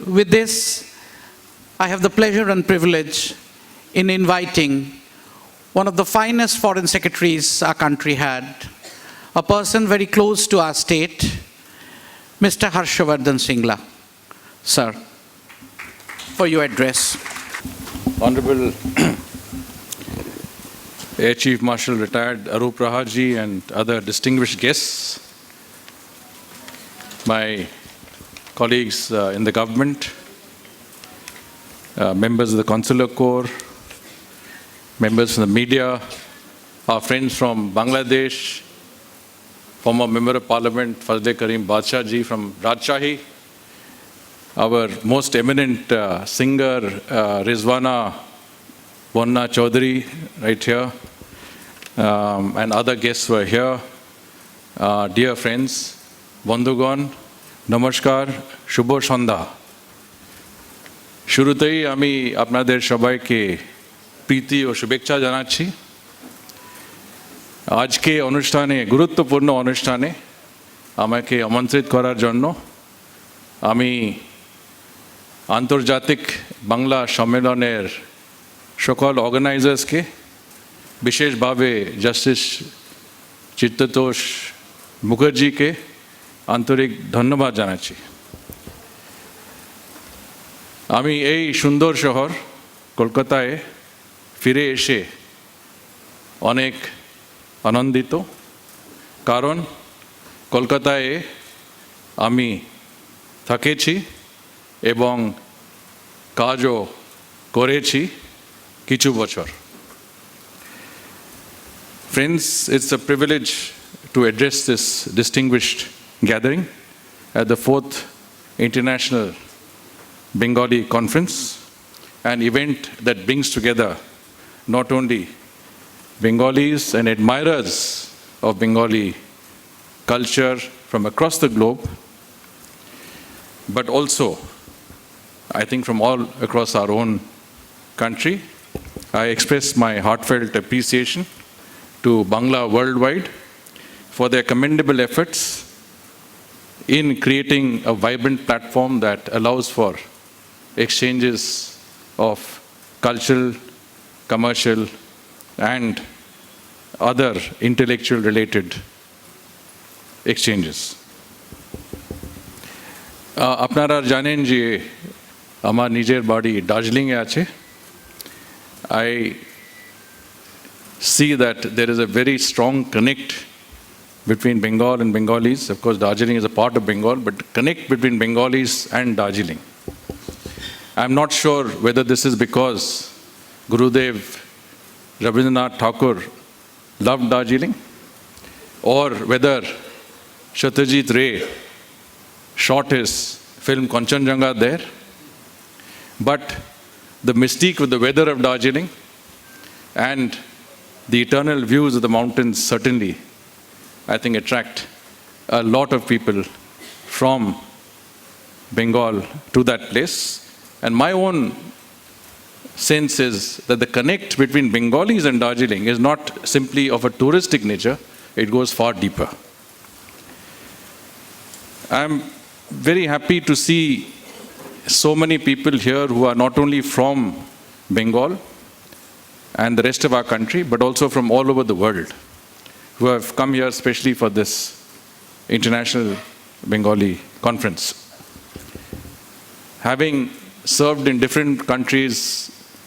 with this, I have the pleasure and privilege in inviting one of the finest foreign secretaries our country had, a person very close to our state, Mr. Harshavardhan Singla. Sir, for your address. Honorable Air Chief Marshal Retired Arup Rahaji and other distinguished guests, my colleagues in the government, members of the Consular Corps, members from the media, our friends from Bangladesh, former Member of Parliament Fazle Karim Badshah ji from Rajshahi, our most eminent singer Rizwana Bonna Chaudhary right here, and other guests were here. Dear friends, বন্ধুগণ, নমস্কার, শুভ সন্ধ্যা। শুরুতেই আমি আপনাদের সবাইকে প্রীতি ও শুভেচ্ছা জানাচ্ছি। আজকে অনুষ্ঠানে, গুরুত্বপূর্ণ অনুষ্ঠানে আমাকে আমন্ত্রিত করার জন্য আমি আন্তর্জাতিক বাংলা সম্মেলনের সকল অর্গানাইজার্সকে, বিশেষভাবে জাস্টিস চিত্ততোষ মুখার্জিকে আন্তরিক ধন্যবাদ জানাচ্ছি। আমি এই সুন্দর শহর কলকাতায় ফিরে এসে অনেক আনন্দিত, কারণ কলকাতায় আমি থেকেছি এবং কাজও করেছি কিছু বছর। Friends, it's a privilege to address this distinguished gathering at the 4th International Bengali Conference, an event that brings together not only Bengalis and admirers of Bengali culture from across the globe, but also, I think, from all across our own country. I express my heartfelt appreciation to Bangla Worldwide for their commendable efforts in creating a vibrant platform that allows for exchanges of cultural, commercial, and other intellectual related exchanges. আপনারা জানেন যে আমার নিজের বাড়ি দার্জিলিংয়ে আছে। I see that there is a very strong connect between Bengal and Bengalis. Of course, Darjeeling is a part of Bengal, but connect between Bengalis and Darjeeling. I'm not sure whether this is because Gurudev Rabindranath Tagore loved Darjeeling, or whether Satyajit Ray shot his film Kanchenjunga there. But the mystique of the weather of Darjeeling and the eternal views of the mountains certainly, I think, attract a lot of people from Bengal to that place. And my own sense is that the connect between Bengalis and Darjeeling is not simply of a touristic nature, it goes far deeper. I'm very happy to see so many people here who are not only from Bengal and the rest of our country, but also from all over the world, who have come here especially for this International Bengali Conference. Having served in different countries,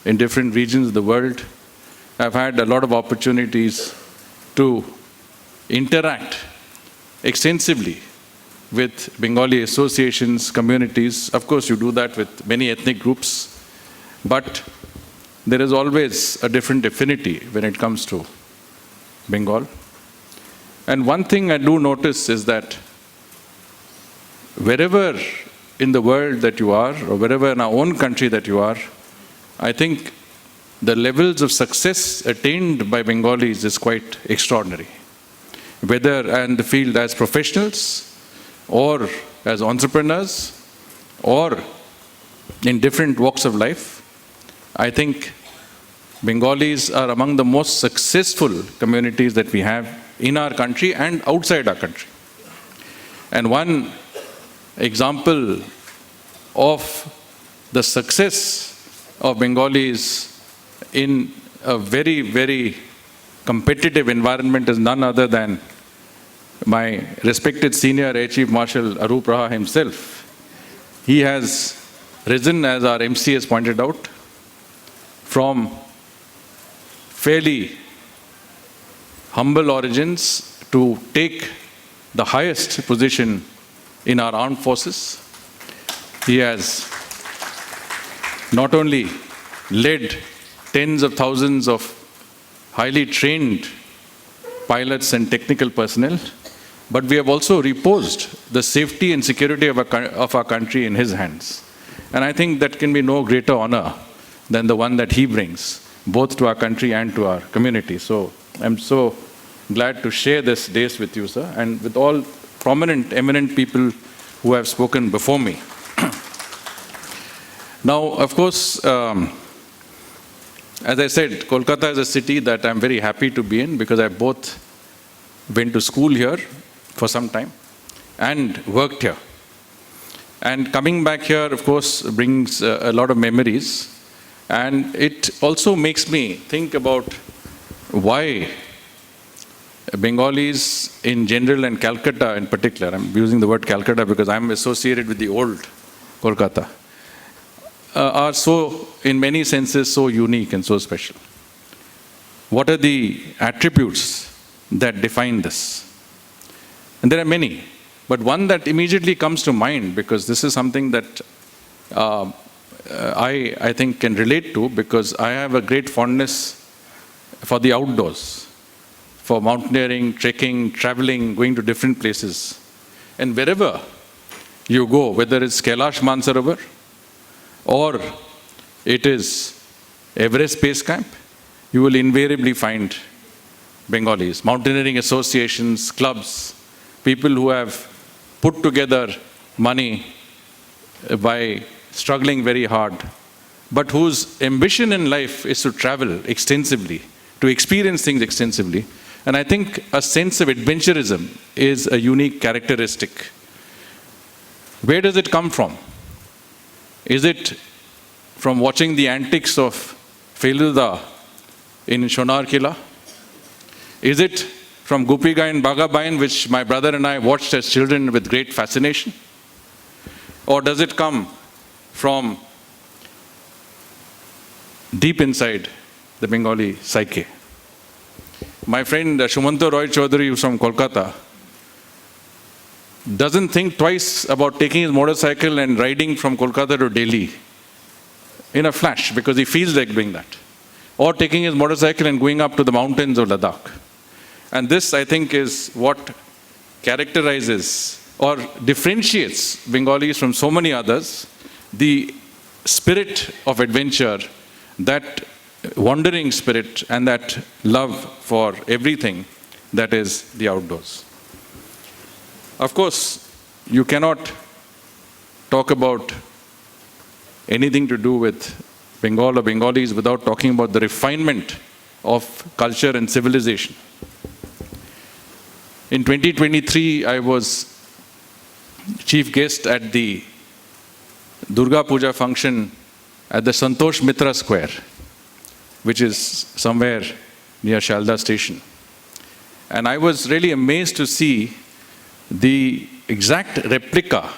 in different regions of the world, I've had a lot of opportunities to interact extensively with Bengali associations, communities. Of course, you do that with many ethnic groups, but there is always a different affinity when it comes to Bengal. And one thing I do notice is that wherever in the world that you are, or wherever in our own country that you are, I think the levels of success attained by Bengalis is quite extraordinary. Whether in the field as professionals, or as entrepreneurs, or in different walks of life, I think Bengalis are among the most successful communities that we have in our country and outside our country. And one example of the success of Bengalis in a very, very competitive environment is none other than my respected senior Air Chief Marshal Arup Raha himself. He has risen, as our MC has pointed out, from fairly humble origins to take the highest position in our armed forces. He has not only led tens of thousands of highly trained pilots and technical personnel, but we have also reposed the safety and security of our country in his hands. And I think that can be no greater honor than the one that he brings, both to our country and to our community. So I'm so glad to share this days with you, sir, and with all prominent, eminent people who have spoken before me. Now, of course, as I said, Kolkata is a city that I'm very happy to be in because I both went to school here for some time and worked here. And coming back here, of course, brings a lot of memories. And it also makes me think about why Bengalis in general and Calcutta in particular, I'm using the word Calcutta because I'm associated with the old Kolkata, are so, in many senses, so unique and so special. What are the attributes that define this? And there are many, but one that immediately comes to mind, because this is something that I think can relate to, because I have a great fondness for the outdoors, for mountaineering, trekking, traveling, going to different places. And wherever you go, whether it's Kailash Mansarovar or it is Everest Base Camp, you will invariably find Bengalis, mountaineering associations, clubs, people who have put together money by struggling very hard, but whose ambition in life is to travel extensively, to experience things extensively. And I think a sense of adventurism is a unique characteristic. Where does it come from? Is it from watching the antics of Feluda in Shonar Kila? Is it from Gopiga and Bagabain, which my brother and I watched as children with great fascination? Or does it come from deep inside the Bengali psyche? My friend Shumanta Roy Chaudhary, who's from Kolkata, doesn't think twice about taking his motorcycle and riding from Kolkata to Delhi in a flash because he feels like doing that. Or taking his motorcycle and going up to the mountains of Ladakh. And this, I think, is what characterizes or differentiates Bengalis from so many others, the spirit of adventure, that wandering spirit, and that love for everything that is the outdoors. Of course, you cannot talk about anything to do with Bengal or Bengalis without talking about the refinement of culture and civilization. In 2023, I was chief guest at the Durga Puja function at the Santosh Mitra Square, which is somewhere near Shalda Station. And I was really amazed to see the exact replica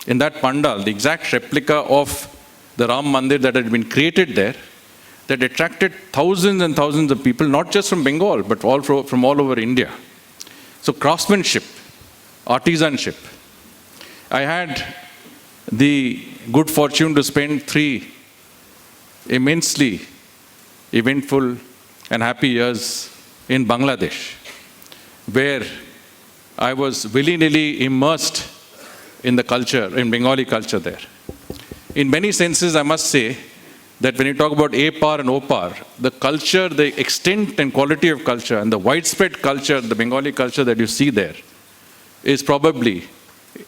in that pandal, the exact replica of the Ram Mandir that had been created there, that attracted thousands and thousands of people, not just from Bengal, but all from all over India. So craftsmanship, artisanship. I had the good fortune to spend 3 immensely eventful and happy years in Bangladesh, where I was willy-nilly immersed in the culture, in Bengali culture there. In many senses, I must say that when you talk about APAR and OPAR, the culture, the extent and quality of culture, and the widespread culture, the Bengali culture that you see there, is probably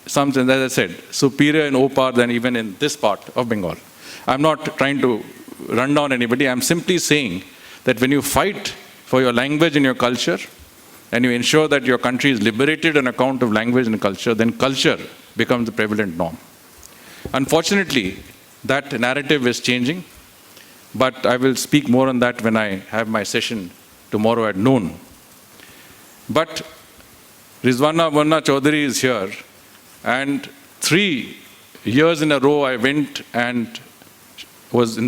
something, as I said, superior in OPAR than even in this part of Bengal. I'm not trying to run down anybody. I'm simply saying that when you fight for your language and your culture, and you ensure that your country is liberated on account of language and culture, then culture becomes the prevalent norm. Unfortunately, that narrative is changing, but I will speak more on that when I have my session tomorrow at noon. But Rizwana Vanna Chaudhary is here, and 3 years in a row I went and was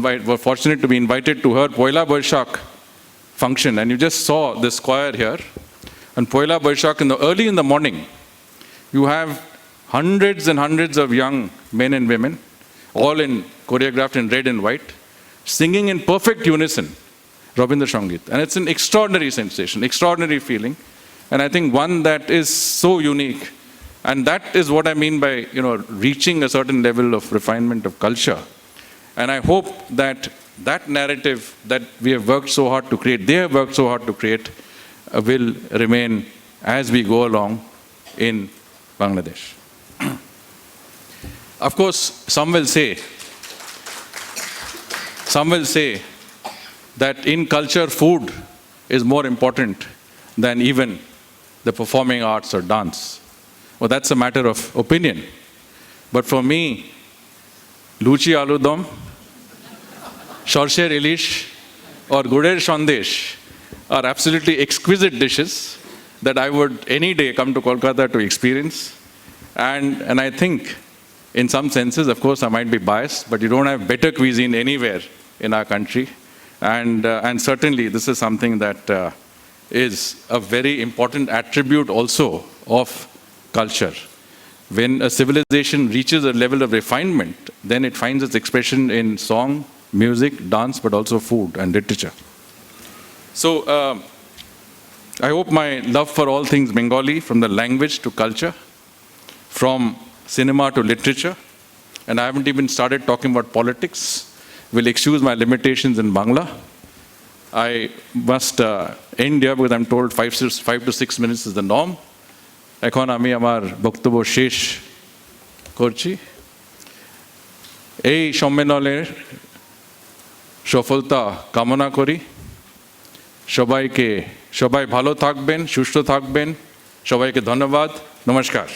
fortunate to be invited to her Poila Boishakh function, and you just saw this choir here. And Poila Boishakh, early in the morning, you have hundreds and hundreds of young men and women, all choreographed in red and white, singing in perfect unison Rabindra Sangeet. And it's an extraordinary sensation, extraordinary feeling, and I think one that is so unique. And that is what I mean by, reaching a certain level of refinement of culture. And I hope that that narrative that we have worked so hard to create, they have worked so hard to create, will remain as we go along in Bangladesh. Of course, some will say that in culture, food is more important than even the performing arts or dance. Well, that's a matter of opinion. But for me, Luchi Aloo Dom, Shorsher Ilish, or Guder Sandesh are absolutely exquisite dishes that I would any day come to Kolkata to experience. And I think, in some senses, of course, I might be biased, but you don't have better cuisine anywhere in our country. And certainly, this is something that is a very important attribute also of culture. When a civilization reaches a level of refinement, then it finds its expression in song, music, dance, but also food and literature. So I hope my love for all things Bengali, from the language to culture, from cinema to literature, and I haven't even started talking about politics, will excuse my limitations in Bangla. I must end here because I'm told 5 to 6 minutes is the norm. এখন আমি আমার বক্তব্য শেষ করছি। এই সম্মেলনের সফলতা কামনা করি। সবাই ভালো থাকবেন, সুস্থ থাকবেন। সবাইকে ধন্যবাদ। নমস্কার।